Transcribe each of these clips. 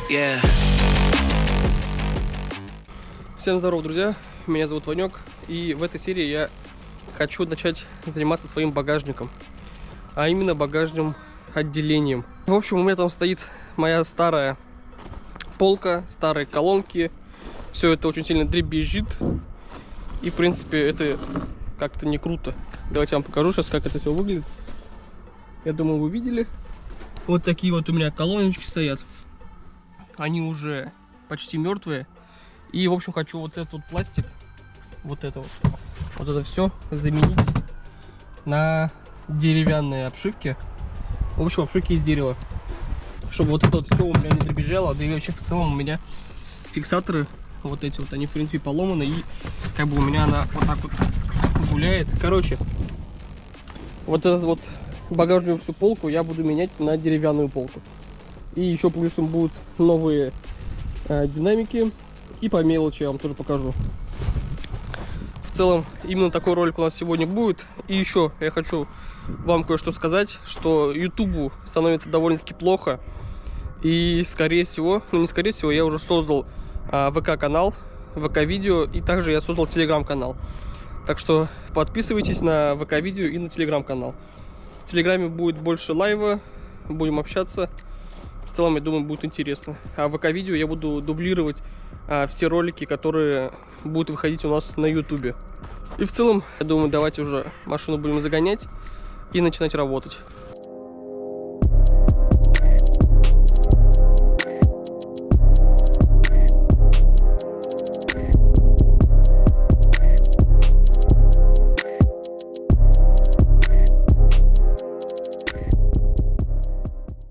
Yeah. Всем здорова, друзья, меня зовут Ванек, и в этой серии я хочу начать заниматься своим багажником, а именно багажным отделением. В общем, у меня там стоит моя старая полка, старые колонки, все это очень сильно дребезжит, и в принципе это как-то не круто. Давайте я вам покажу сейчас, как это все выглядит. Я думаю, вы видели. Вот такие вот у меня колоночки стоят, они уже почти мертвые. И, в общем, хочу вот этот вот пластик, вот это все заменить на деревянные обшивки. В общем, обшивки из дерева. Чтобы вот это вот все у меня не дребезжало. Да и вообще, в целом, у меня фиксаторы, вот эти вот, они, в принципе, поломаны. И как бы у меня она вот так вот гуляет. Короче, вот эту вот багажную всю полку я буду менять на деревянную полку. И еще плюсом будут новые динамики. И по мелочи я вам тоже покажу. В целом, именно такой ролик у нас сегодня будет. И еще я хочу вам кое-что сказать, что YouTube становится довольно-таки плохо. И скорее всего, ну не скорее всего, я уже создал ВК-канал, ВК-видео, и также я создал Телеграм-канал. Так что подписывайтесь на ВК-видео и на Телеграм-канал. В Телеграме будет больше лайва, будем общаться. В целом, я думаю, будет интересно. А в ВК-видео я буду дублировать все ролики, которые будут выходить у нас на YouTube. И в целом, я думаю, давайте уже машину будем загонять и начинать работать.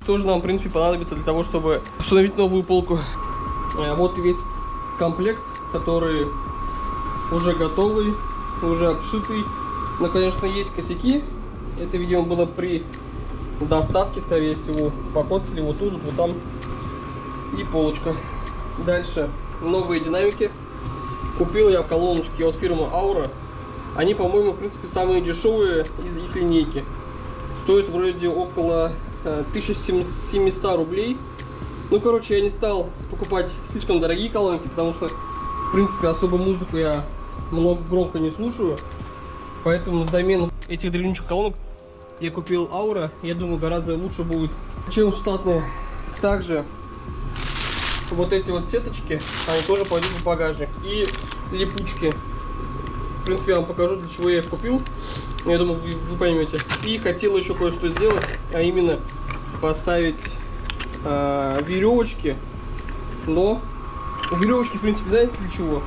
Тоже нам, в принципе, понадобится для того, чтобы установить новую полку. Вот весь комплект, который уже готовый, уже обшитый. Но, конечно, есть косяки. Это, видимо, было при доставке, скорее всего. Покоцали вот тут, вот там. И полочка. Дальше новые динамики. Купил я колоночки от фирмы Aura. Они, по-моему, в принципе, самые дешевые из их линейки. Стоят вроде около 1700 рублей. Ну, короче, я не стал покупать слишком дорогие колонки, потому что, в принципе, особо музыку я громко не слушаю. Поэтому взамен этих древнючих колонок я купил Aura. Я думаю, гораздо лучше будет, чем штатные. Также вот эти вот сеточки, они тоже пойдут в багажник. И липучки. В принципе, я вам покажу, для чего я их купил. Я думаю, вы поймете. И хотел еще кое-что сделать, а именно поставить веревочки. Но веревочки, в принципе, знаете для чего?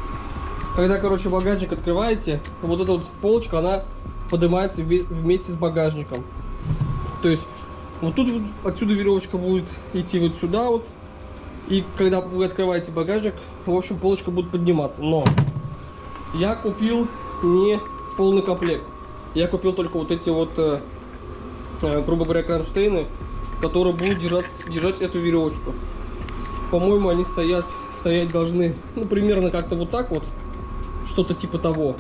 Когда, короче, багажник открываете, вот эта вот полочка, она поднимается вместе с багажником. То есть вот тут вот отсюда веревочка будет идти вот сюда вот. И когда вы открываете багажник, в общем, полочка будет подниматься. Но я купил не полный комплект. Я купил только вот эти вот, грубо говоря, кронштейны, которые будут держать эту веревочку. По-моему, они стоять должны, ну, примерно как-то вот так вот. Что-то типа того.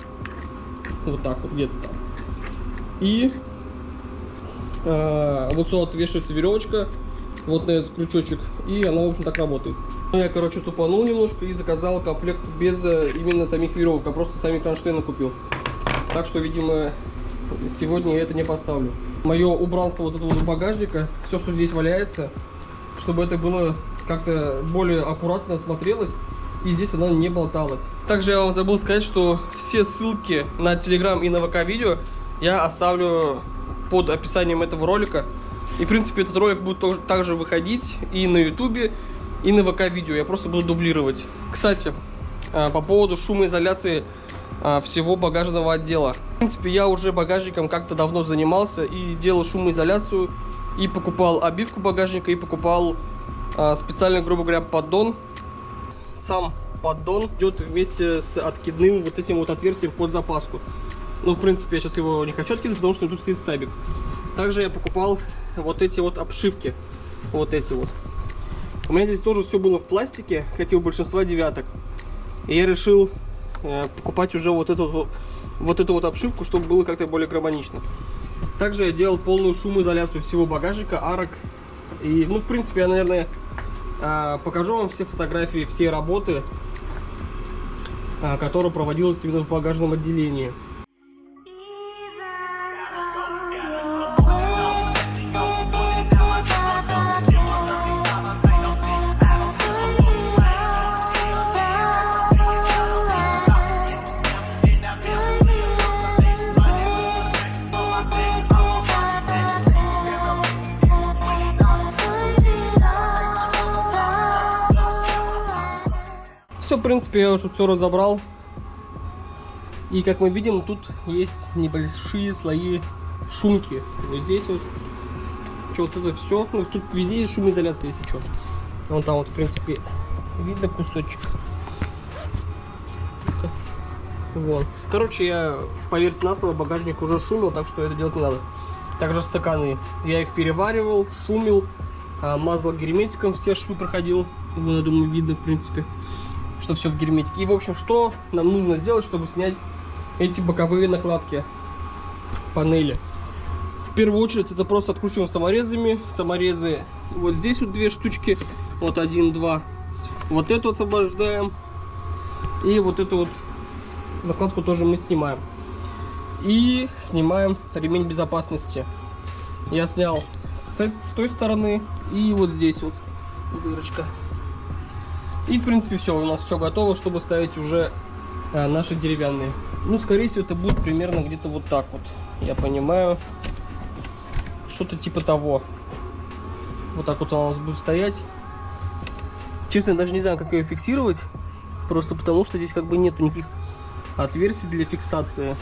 Вот так вот, где-то там. И вот сюда вот вешается веревочка. Вот на этот крючочек. И она, в общем, так работает. Я, короче, тупанул немножко и заказал комплект без именно самих веревок, а просто сами кронштейны купил. Так что, видимо, сегодня я это не поставлю. Мое убранство вот этого багажника, все, что здесь валяется, чтобы это было как-то более аккуратно смотрелось, и здесь она не болталась. Также я вам забыл сказать, что все ссылки на Telegram и на ВК-видео я оставлю под описанием этого ролика. И, в принципе, этот ролик будет также выходить и на YouTube, и на ВК-видео. Я просто буду дублировать. Кстати, по поводу шумоизоляции всего багажного отдела. В принципе, я уже багажником как-то давно занимался и делал шумоизоляцию, и покупал обивку багажника, и покупал специально, грубо говоря, поддон. Сам поддон идет вместе с откидным вот этим вот отверстием под запаску. Ну, в принципе, я сейчас его не хочу откидывать, потому что тут стоит стабик. Также я покупал вот эти вот обшивки. Вот эти вот. У меня здесь тоже все было в пластике, как и у большинства девяток. И я решил покупать уже вот эту вот обшивку, чтобы было как-то более гармонично. Также я делал полную шумоизоляцию всего багажника, арок. И, ну, в принципе, я, наверное, покажу вам все фотографии, все работы, которая проводилась именно в багажном отделении. Все, в принципе, я уже все разобрал. И как мы видим, тут есть небольшие слои шумки. Вот здесь вот, что вот это все. Ну, тут везде есть шумоизоляция, если что. Вон там вот, в принципе, видно кусочек. Вот. Короче, я, поверьте на слово, багажник уже шумел, так что это делать не надо. Также стаканы. Я их переваривал, шумил, мазал герметиком, все швы проходил. Вон, я думаю, видно, в принципе, что все в герметике. И, в общем, что нам нужно сделать, чтобы снять эти боковые накладки панели? В первую очередь, это просто откручиваем саморезами. Саморезы вот здесь вот 2 штучки. Вот 1, 2. Вот эту освобождаем. И вот эту вот накладку тоже мы снимаем. И снимаем ремень безопасности. Я снял с той стороны. И вот здесь вот дырочка. И, в принципе, все, у нас все готово, чтобы ставить уже наши деревянные. Ну, скорее всего, это будет примерно где-то вот так вот. Я понимаю. Что-то типа того. Вот так вот она у нас будет стоять. Честно, я даже не знаю, как ее фиксировать. Просто потому, что здесь как бы нету никаких отверстий для фиксации.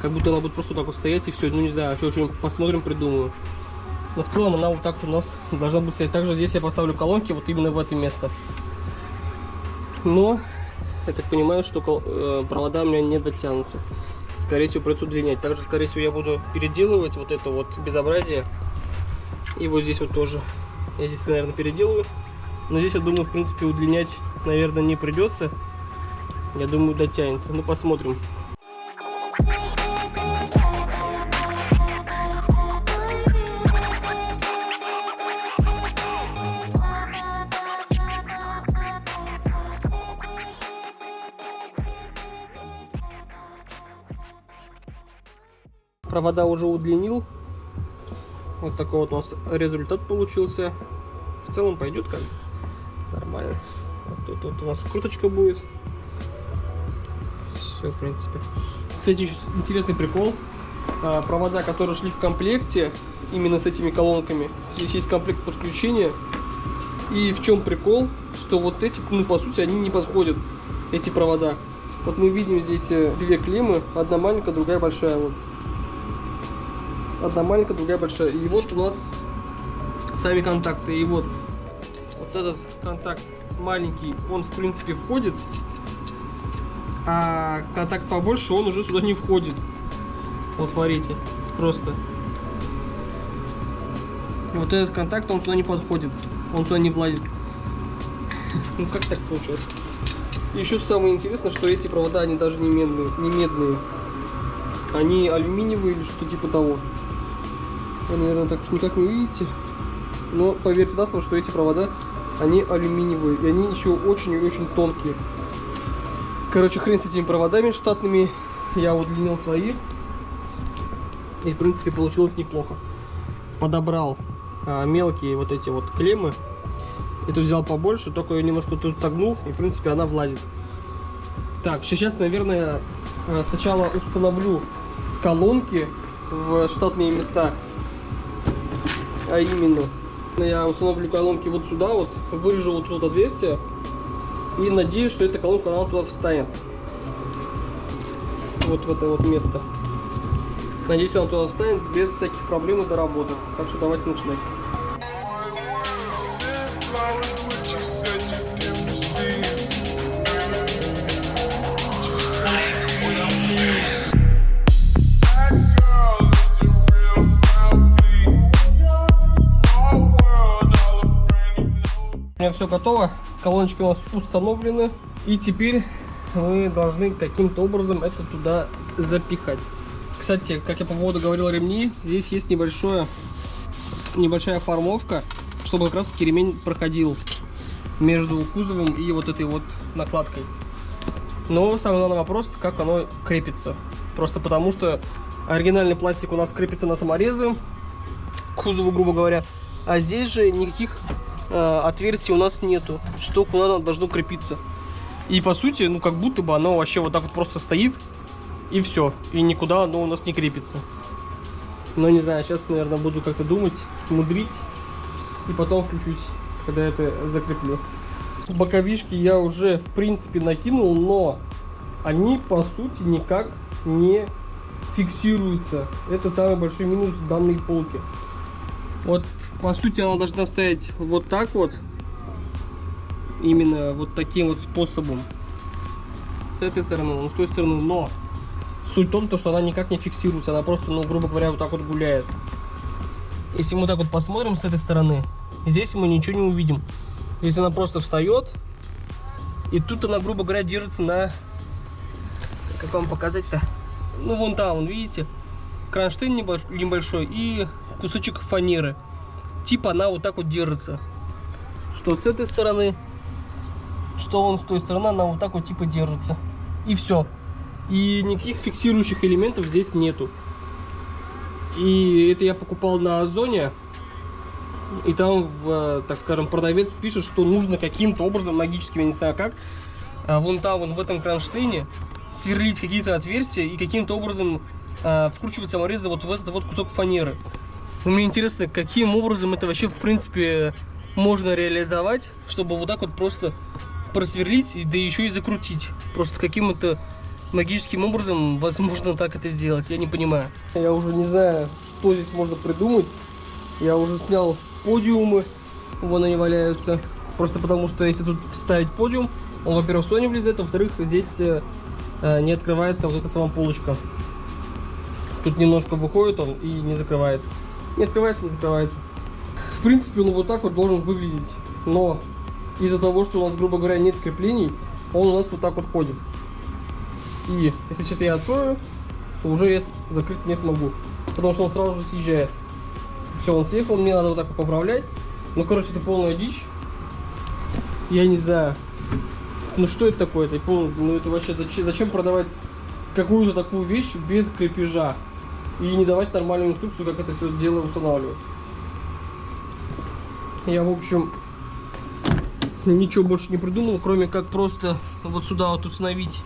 Как будто она будет просто вот так вот стоять и все. Ну, не знаю, что-нибудь посмотрим, придумаю. Но в целом она вот так вот у нас должна будет стоять. Также здесь я поставлю колонки вот именно в это место. Но я так понимаю, что провода у меня не дотянутся. Скорее всего, придется удлинять. Также, скорее всего, я буду переделывать вот это вот безобразие. И вот здесь вот тоже. Я здесь, наверное, переделаю. Но здесь, я думаю, в принципе, удлинять, наверное, не придется. Я думаю, дотянется. Ну, посмотрим. Провода уже удлинил. Вот такой вот у нас результат получился. В целом пойдет как нормально. Вот тут вот у нас круточка будет. Все, в принципе. Кстати, еще интересный прикол. Провода, которые шли в комплекте, именно с этими колонками. Здесь есть комплект подключения. И в чем прикол? Что вот эти, ну, по сути, они не подходят, эти провода. Вот мы видим здесь 2 клеммы. Одна маленькая, другая большая. Вот. Одна маленькая, другая большая. И вот у нас сами контакты. И вот этот контакт маленький, он в принципе входит. А контакт побольше, он уже сюда не входит. Вот смотрите, просто. Вот этот контакт, он сюда не подходит. Он сюда не влазит. Ну как так получилось? И еще самое интересное, что эти провода, они даже не медные. Они алюминиевые или что-то типа того. Вы, наверное, так уж никак не видите. Но поверьте на слово, что эти провода, они алюминиевые. И они еще очень и очень тонкие. Короче, хрен с этими проводами штатными. Я удлинил свои. И, в принципе, получилось неплохо. Подобрал мелкие вот эти вот клеммы. Эту взял побольше, только ее немножко тут согнул. И, в принципе, она влазит. Так, сейчас, наверное, сначала установлю колонки в штатные места. А именно, я установлю колонки вот сюда, вот, вырежу вот тут отверстие. И надеюсь, что эта колонка, она туда встанет. Вот в это вот место. Надеюсь, она туда встанет без всяких проблем и доработок. Так что давайте начинать. У меня все готово, колоночки у нас установлены, и теперь мы должны каким-то образом это туда запихать. Кстати, как я по поводу говорил ремней, здесь есть небольшая формовка, чтобы как раз таки ремень проходил между кузовом и вот этой вот накладкой. Но самый главный вопрос, как оно крепится. Просто потому что оригинальный пластик у нас крепится на саморезы, к кузову, грубо говоря. А здесь же никаких отверстий у нас нету, что куда оно должно крепиться. И по сути, ну как будто бы оно вообще вот так вот просто стоит, и все. И никуда оно у нас не крепится. Но не знаю, сейчас, наверное, буду как-то думать, мудрить. И потом включусь, когда это закреплю. Боковишки я уже, в принципе, накинул, но они, по сути, никак не фиксируются. Это самый большой минус данной полки. Вот, по сути, она должна стоять вот так вот. Именно вот таким вот способом. С этой стороны, с той стороны. Но суть в том, что она никак не фиксируется. Она просто, ну, грубо говоря, вот так вот гуляет. Если мы так вот посмотрим с этой стороны, здесь мы ничего не увидим. Здесь она просто встает. И тут она, грубо говоря, держится на... Как вам показать-то? Ну, вон там, вон, видите? Кронштейн небольшой и кусочек фанеры. Типа она вот так вот держится. Что с этой стороны, что вон с той стороны, она вот так вот типа держится. И все. И никаких фиксирующих элементов здесь нету. И это я покупал на Озоне. И там, так скажем, продавец пишет, что нужно каким-то образом, магическим, я не знаю как, вон там, вон в этом кронштейне сверлить какие-то отверстия и каким-то образом вкручивать саморезы вот в этот вот кусок фанеры. Но мне интересно, каким образом это вообще в принципе можно реализовать, чтобы вот так вот просто просверлить, да еще и закрутить. Просто каким-то магическим образом возможно так это сделать, я не понимаю. Я уже не знаю, что здесь можно придумать. Я уже снял подиумы, вон они валяются. Просто потому что если тут вставить подиум, он, во-первых, в Sony влезет, а во-вторых, здесь не открывается вот эта сама полочка. Тут немножко выходит он и не закрывается. Не открывается, не закрывается. В принципе, он вот так вот должен выглядеть. Но из-за того, что у нас, грубо говоря, нет креплений, он у нас вот так вот ходит. И если сейчас я открою, то уже я закрыть не смогу. Потому что он сразу же съезжает. Все, он съехал, мне надо вот так вот поправлять. Ну, короче, это полная дичь. Я не знаю. Ну, что это такое? Ну, это вообще зачем продавать какую-то такую вещь без крепежа? И не давать нормальную инструкцию, как это все дело устанавливать. Я, в общем, ничего больше не придумал, кроме как просто вот сюда вот установить.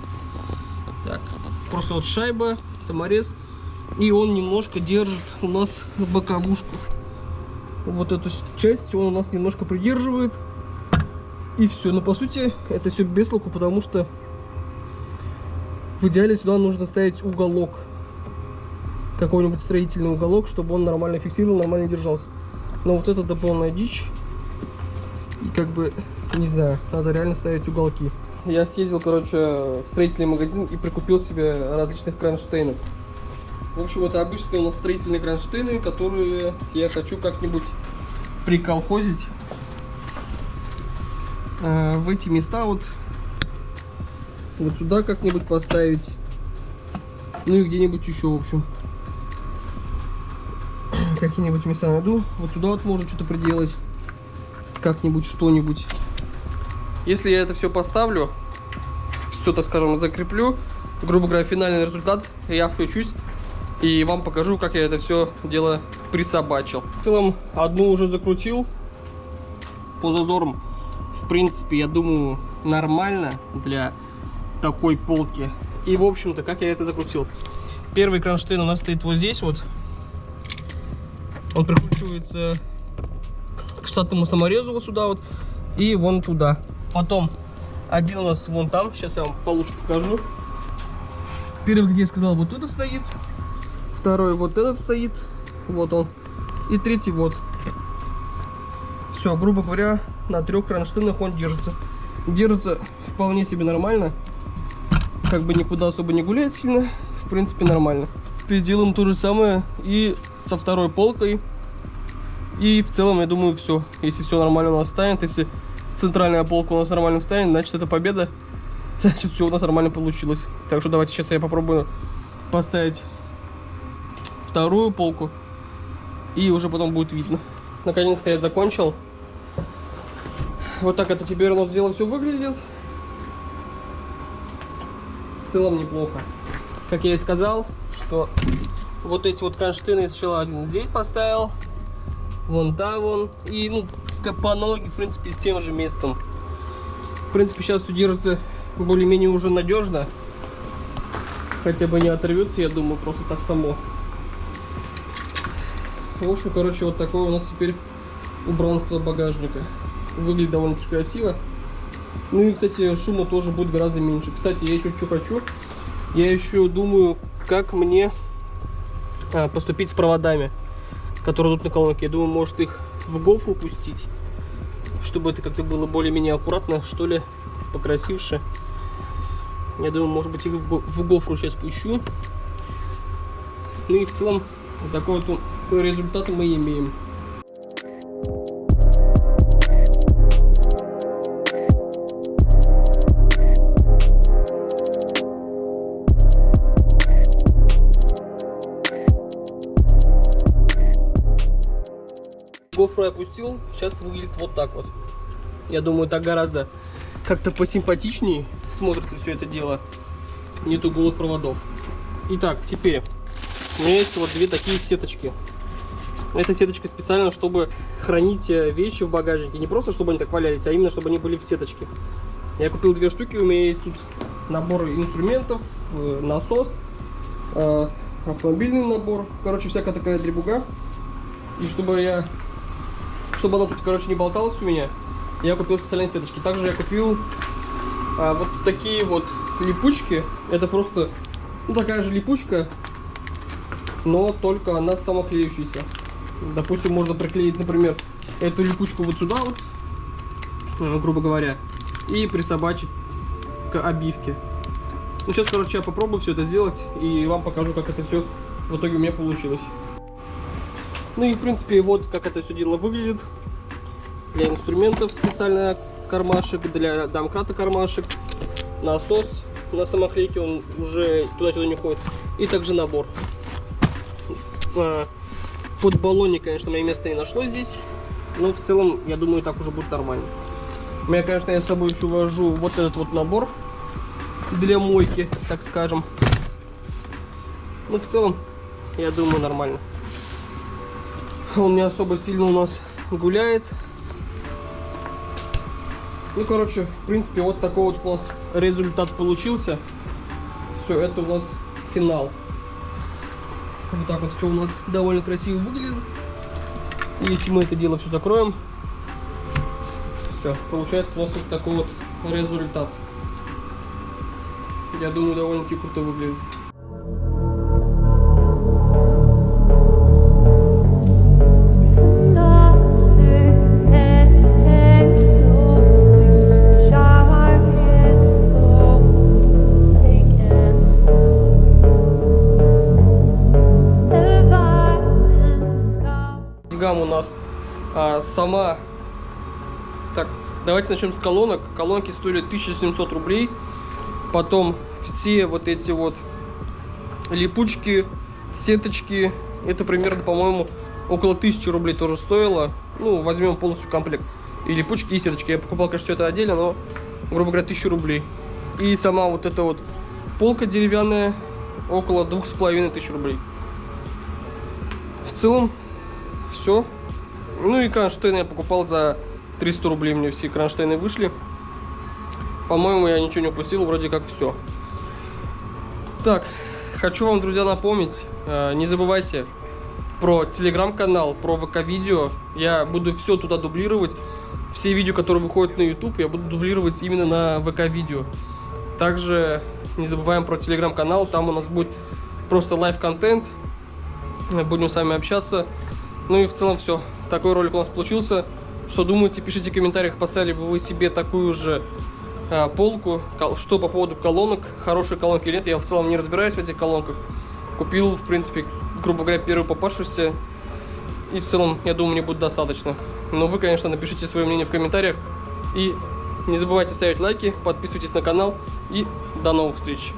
Так, просто вот шайба, саморез. И он немножко держит у нас боковушку. Вот эту часть он у нас немножко придерживает. И все. Но по сути это все без толку, потому что в идеале сюда нужно ставить уголок. Какой-нибудь строительный уголок, чтобы он нормально фиксировал, нормально держался. Но вот это полная дичь. И как бы, не знаю, надо реально ставить уголки. Я съездил, короче, в строительный магазин и прикупил себе различных кронштейнов. В общем, это обычные у нас строительные кронштейны, которые я хочу как-нибудь приколхозить в эти места вот сюда как-нибудь поставить. Ну и где-нибудь еще, в общем. Какие-нибудь места найду. Вот сюда вот можно что-то приделать. Как-нибудь, что-нибудь. Если я это все поставлю, все, так скажем, закреплю, грубо говоря, финальный результат, я включусь и вам покажу, как я это все дело присобачил. В целом, одну уже закрутил. По зазорам, в принципе, я думаю, нормально для такой полки. И, в общем-то, как я это закрутил. Первый кронштейн у нас стоит вот здесь вот. Он прикручивается к штатному саморезу вот сюда вот и вон туда. Потом один у нас вон там, сейчас я вам получше покажу. Первый, как я сказал, вот тут стоит. Второй вот этот стоит, вот он. И третий вот. Все, грубо говоря, на 3 кронштейнах он держится. Держится вполне себе нормально. Как бы никуда особо не гуляет сильно. В принципе, нормально. Сделаем то же самое и со второй полкой. И в целом, я думаю, все. Если все нормально у нас станет, если центральная полка у нас нормально станет, значит, это победа. Значит, все у нас нормально получилось. Так что давайте сейчас я попробую поставить вторую полку. И уже потом будет видно. Наконец-то я закончил. Вот так это теперь у нас дело все выглядит. В целом неплохо. Как я и сказал, что вот эти вот кронштейны я сначала один здесь поставил, вон там вон, и ну как по аналогии, в принципе, с тем же местом. В принципе, сейчас все держится более-менее уже надежно, хотя бы не оторвется, я думаю, просто так само. В общем, короче, вот такое у нас теперь убранство багажника. Выглядит довольно-таки красиво. Ну и, кстати, шума тоже будет гораздо меньше. Кстати, я еще что хочу. Я еще думаю, как мне поступить с проводами, которые тут на колонке. Я думаю, может их в гофру пустить, чтобы это как-то было более-менее аккуратно, что ли, покрасивше. Я думаю, может быть, их в гофру сейчас пущу. Ну и в целом, вот такой вот результат мы имеем. Гофру я опустил, сейчас выглядит вот так вот. Я думаю, так гораздо как-то посимпатичнее смотрится все это дело. Нету голых проводов. Итак, теперь у меня есть вот две такие сеточки. Эта сеточка специально, чтобы хранить вещи в багажнике. Не просто, чтобы они так валялись, а именно, чтобы они были в сеточке. Я купил две штуки, у меня есть тут набор инструментов, насос, автомобильный набор. Короче, всякая такая дребуга. И чтобы она тут, короче, не болталась у меня, я купил специальные сеточки. Также я купил вот такие вот липучки. Это просто такая же липучка, но только она самоклеющаяся. Допустим, можно приклеить, например, эту липучку вот сюда вот, грубо говоря, и присобачить к обивке. Ну, сейчас, короче, я попробую все это сделать и вам покажу, как это все в итоге у меня получилось. Ну и, в принципе, вот как это все дело выглядит. Для инструментов специально кармашек, для домкрата кармашек, насос на самоклейке, он уже туда-сюда не ходит. И также набор. Под баллонник, конечно, мое место не нашлось здесь, но в целом, я думаю, так уже будет нормально. У меня, конечно, я с собой еще вожу вот этот вот набор для мойки, так скажем. Ну, в целом, я думаю, нормально. Он не особо сильно у нас гуляет. Ну, короче, в принципе, вот такой вот у нас результат получился. Все, это у нас финал. Вот так вот все у нас довольно красиво выглядит. И если мы это дело все закроем, все, получается у нас вот такой вот результат. Я думаю, довольно-таки круто выглядит. У нас сама. Так, давайте начнем с колонок. Колонки стоили 1700 рублей. Потом все вот эти вот липучки, сеточки, это примерно, по-моему, около 1000 рублей тоже стоило. Ну, возьмем полностью комплект. И липучки, и сеточки. Я покупал, конечно, все это отдельно, но, грубо говоря, 1000 рублей. И сама вот эта вот полка деревянная около 2500 рублей. В целом все. Ну и кронштейны я покупал за 300 рублей. Мне все кронштейны вышли. По-моему, я ничего не упустил. Вроде как все. Так, хочу вам, друзья, напомнить. Не забывайте про телеграм-канал, про ВК-видео. Я буду все туда дублировать. Все видео, которые выходят на YouTube, я буду дублировать именно на ВК-видео. Также не забываем про телеграм-канал. Там у нас будет просто лайв-контент. Будем с вами общаться. Ну и в целом все. Такой ролик у нас получился. Что думаете, пишите в комментариях, поставили бы вы себе такую же полку. Что по поводу колонок, хорошие колонки или нет. Я в целом не разбираюсь в этих колонках. Купил, в принципе, грубо говоря, первую попавшуюся. И в целом, я думаю, мне будет достаточно. Но вы, конечно, напишите свое мнение в комментариях. И не забывайте ставить лайки, подписывайтесь на канал. И до новых встреч.